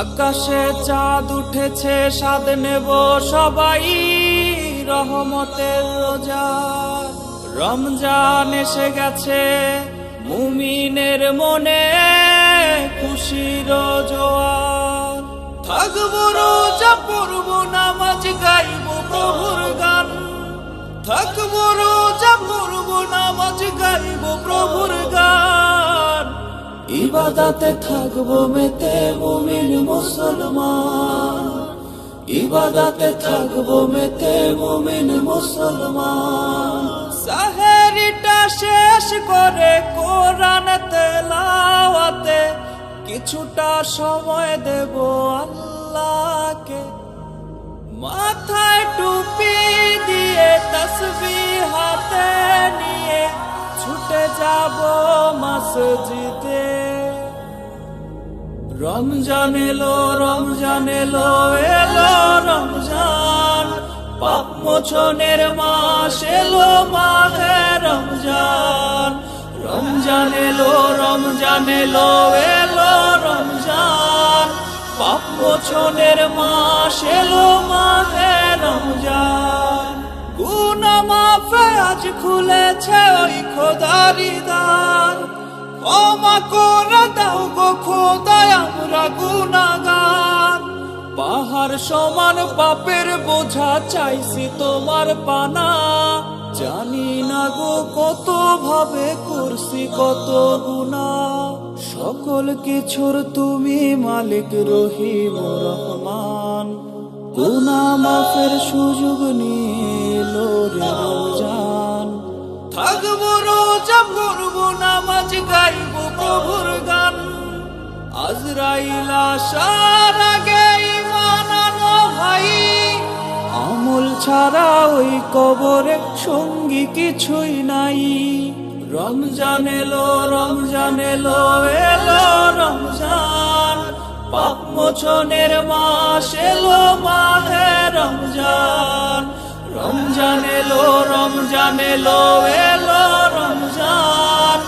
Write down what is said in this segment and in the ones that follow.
আকাশে চাঁদ উঠেছে, স্বাদ নেব সবাই রহমতের রোজা। রমজান এসে গেছে, মুমিনের মনে খুশির জোয়ার। থাকবো রোজা, পড়বো নামাজ, গাইবো প্রভুর গান। থাকবো রোজা, পড়বো নামাজ, গাইবো প্রভুর গান। ইবাদতে থাকবো মেতে মুমিন মুসলমান। ইবাদতে থাকবো মেতে মুমিন মুসলমান। সাহেরিটা শেষ করে কোরআন তেলাওয়াতে কিছুটা সময় দেব আল্লাহকে। মাথায় টুপি দিয়ে তাসবিহ হাতে নিয়ে ছুটে যাব মসজিদে। রমজান এলো, রমজান এলো, এলো রমজান। পাপ মোচনের মাস এলো মাহে রমজান। রমজান এলো, রমজান এলো, এলো রমজান। পাপ মোচনের মাস এলো মাহে রমজান। গুনাহ মাফে আজ খুলেছে ওই খোদারি দ্বার। ক্ষমা করে দাও গো খোদা, আমরা গুনাহগার। পাহাড় সমান পাপের বোঝা চাইছি তোমার পানা। জানি না গো কত ভাবে করছি কত গুনাহ। সকল কিছুর তুমি মালিক রহিম রহমান। গুনাহ মাফের সুযোগ নিলো রে রমজান। থাকবো রোজা, পড়বো নামাজ, গাইবো প্রভুর গান। আজরাইল আসার আগে ঈমান আনো ভাই। আমল ছাড়া ওই কবরে সঙ্গী কিছুই নাই। রমজান এলো, রমজান এলো, এলো রমজান। পাপ মোচনের মাস এলো মাহে রমজান। রমজান এলো, রমজান এলো, এলো রমজান।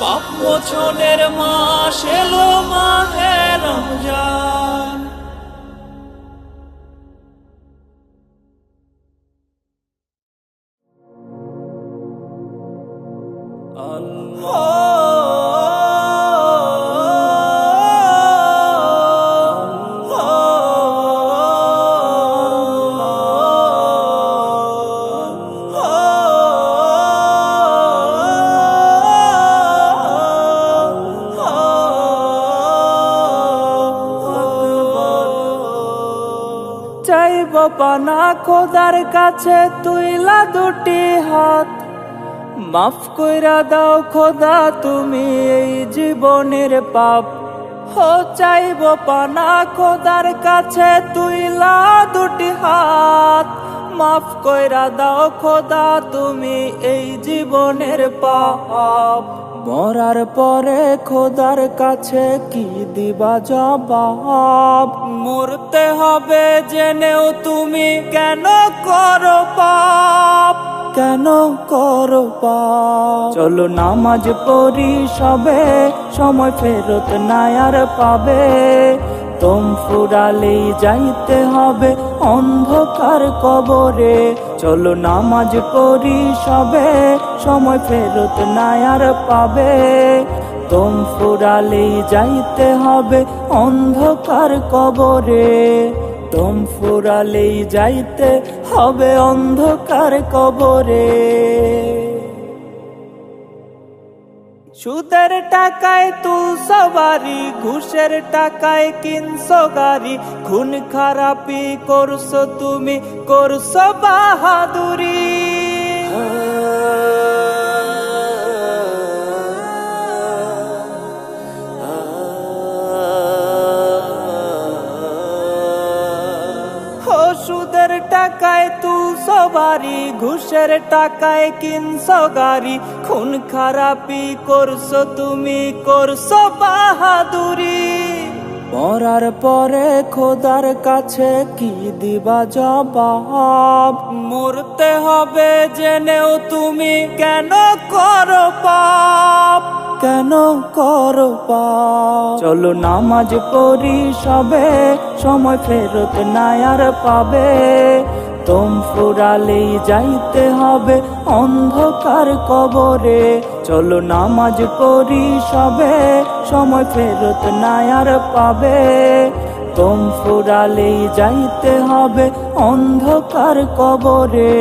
পাপ মোচনের মাস এলো মাহে রমজান। চাইব পানা খোদার কাছে তুইলা দুটি হাত। মাফ কইরা দাও খোদা তুমি এই জীবনের পাপ। হো চাইব পানা খোদার কাছে তুইলা দুটি হাত। মাফ কইরা দাও খোদা তুমি এই জীবনের পাপ। মরার পরে খোদার কাছে কি দিবা জবাব? মরতে হবে জেনেও তুমি কেন করো পাপ? কেন করো পাপ? চলো নামাজ পড়ি সবে, সময় ফেরত নাই আর পাবে। তোম ফুরালেই যাইতে হবে অন্ধকার কবরে। চলো নামাজ পড়ি সবে, সময় ফেরত নাই আর পাবে। তোম ফুরালেই যাইতে হবে অন্ধকার কবরে। তোম ফুরালেই যাইতে হবে অন্ধকার কবরে। সুদের টাকায় তুলছো বাড়ি, ঘুষের টাকায় কিনছো গাড়ি। খুন খারাপি করছো তুমি, করছো বাহাদুরি। সুদের টাকায় তুলছো বাড়ি, ঘুষের টাকায় কিনছো গাড়ি। খুন খারাপি করছো তুমি, করছো বাহাদুরি। মরার পরে খোদার কাছে কি দিবা জবাব? মরতে হবে জেনেও তুমি কেন করো পাপ? কেন করো পাপ? চলো নামাজ পড়ি সবে, সময় ফেরত নাই আর পাবে। দম ফুরালেই যাইতে হবে অন্ধকার কবরে। চলো নামাজ পড়ি সবে, সময় ফেরত নাই আর পাবে। দম ফুরালেই যাইতে হবে অন্ধকার কবরে।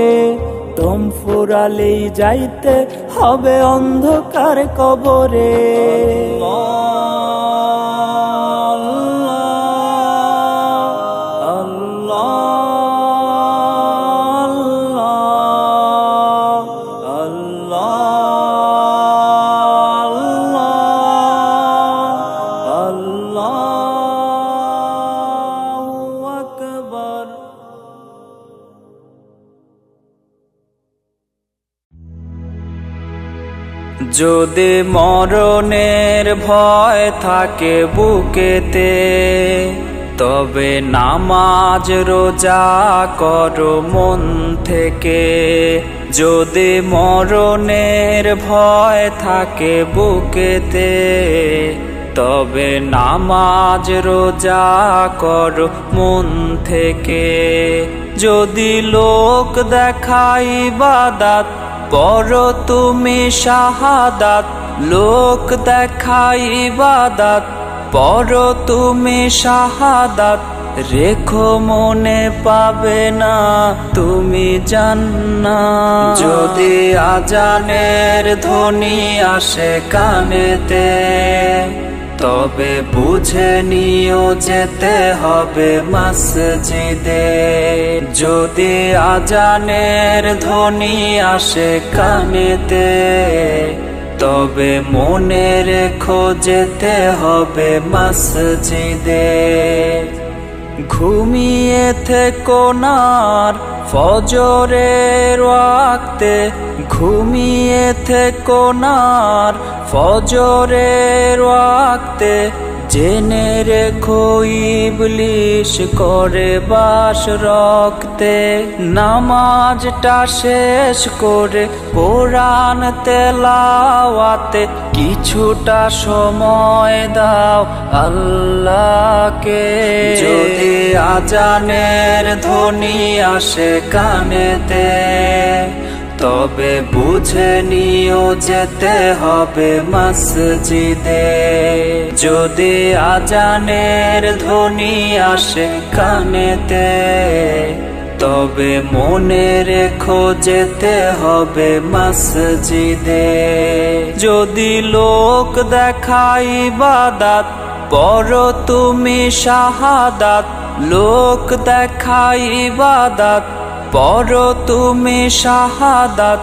দম ফুরালেই যাইতে হবে অন্ধকার কবরে। যদি মরণের ভয় থাকে বুকেতে, তবে নামাজ রোজা করো মন থেকে। যদি মরণের ভয় থাকে বুকেতে, তবে নামাজ রোজা করো মন থেকে। যদি লোক দেখাই ইবাদত, পড়ো তুমি শাহাদাত। লোক দেখাই ইবাদত, পড়ো তুমি শাহাদাত। রেখো মনে পাবে না তুমি জান্নাত। যদি আজানের ধ্বনি আসে কানেতে, তবে বুঝে নিও যেতে হবে মসজিদে। যদি আজানের ধ্বনি আসে কানেতে, তবে মনে রেখো যেতে হবে মসজিদে। ঘুমিয়ে থেকো না আর ফজরের ওয়াক্তে, ঘুমিয়ে থেকো না আর ফজরের ওয়াক্তে। জেনে রেখো ইবলিশ করে বাস রক্তে। নামাজটা শেষ করে কোরআন তেলাওয়াতে কিছুটা সময় দাও আল্লাহকে। যদি আজানের ধ্বনি আসে কানেতে, তবে বুঝে নিও যেতে হবে মসজিদে। যদি আজানের ধ্বনি আসে কানেতে, তবে মনে রেখো যেতে হবে মসজিদে। যদি লোক দেখাই ইবাদত, পড়ো তুমি শাহাদাত। লোক দেখাই ইবাদত, পড়ো তুমি শাহাদাত।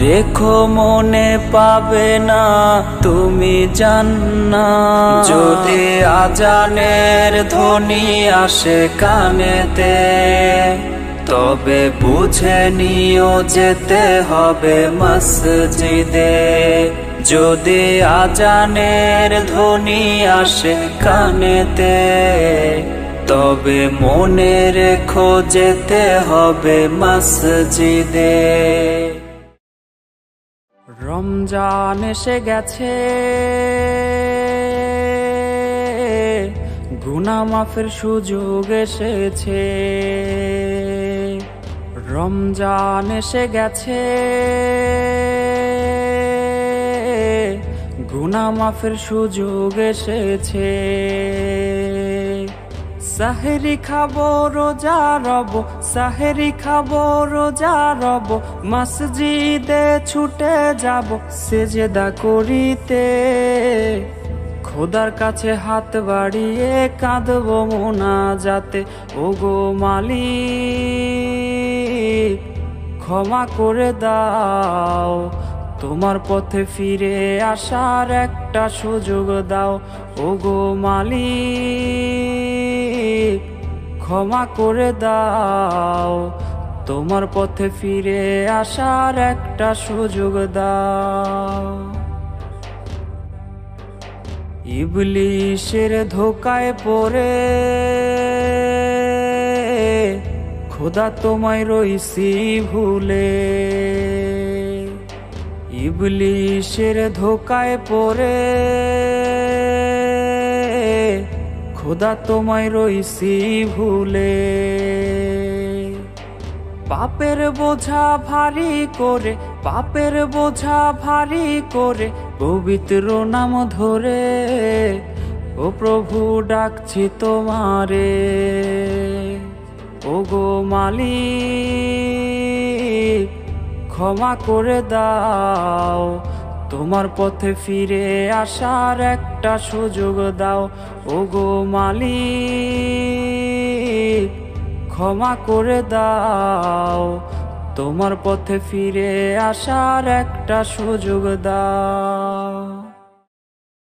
রেখো মনে পাবে না তুমি জান্নাত। যদি আজানের ধ্বনি আসে কানেতে, তবে বুঝে নিও যেতে হবে মসজিদে। যদি আজানের ধ্বনি আসে কানেতে, তবে মনে রেখো যেতে হবে মসজিদে। রমজান এসে গেছে, গুনাহ মাফের সুযোগ এসেছে। রমজান এসে গেছে, গুনাহ মাফের সুযোগ এসেছে। সাহেরি খাবো রোজা রব, সাহেরি খাবো রোজা রব। মসজিদে ছুটে যাব সেজদা করিতে। খোদার কাছে হাত বাড়িয়ে কাঁদবো মোনাজাতে। ওগো মালিক ক্ষমা করে দাও, তোমার পথে ফিরে আসার একটা সুযোগ দাও। ওগো মালিক ক্ষমা করে দাও, তোমার পথে ফিরে আসার একটা সুযোগ দাও। ইবলিশের ধোকায় পড়ে খোদা তোমায় রইছি ভুলে। ইবলিশের ধোকায় পড়ে খোদা তোমায় রইছি ভুলে। পাপের বোঝা ভারী করে, পাপের বোঝা ভারী করে পবিত্র নাম ধরে ও প্রভু ডাকছি তোমারে। ওগো মালিক ক্ষমা করে দাও, তোমার পথে ফিরে আসার একটা সুযোগ দাও। ওগো মালিক ক্ষমা করে দাও, তোমার পথে ফিরে আসার একটা সুযোগ দাও।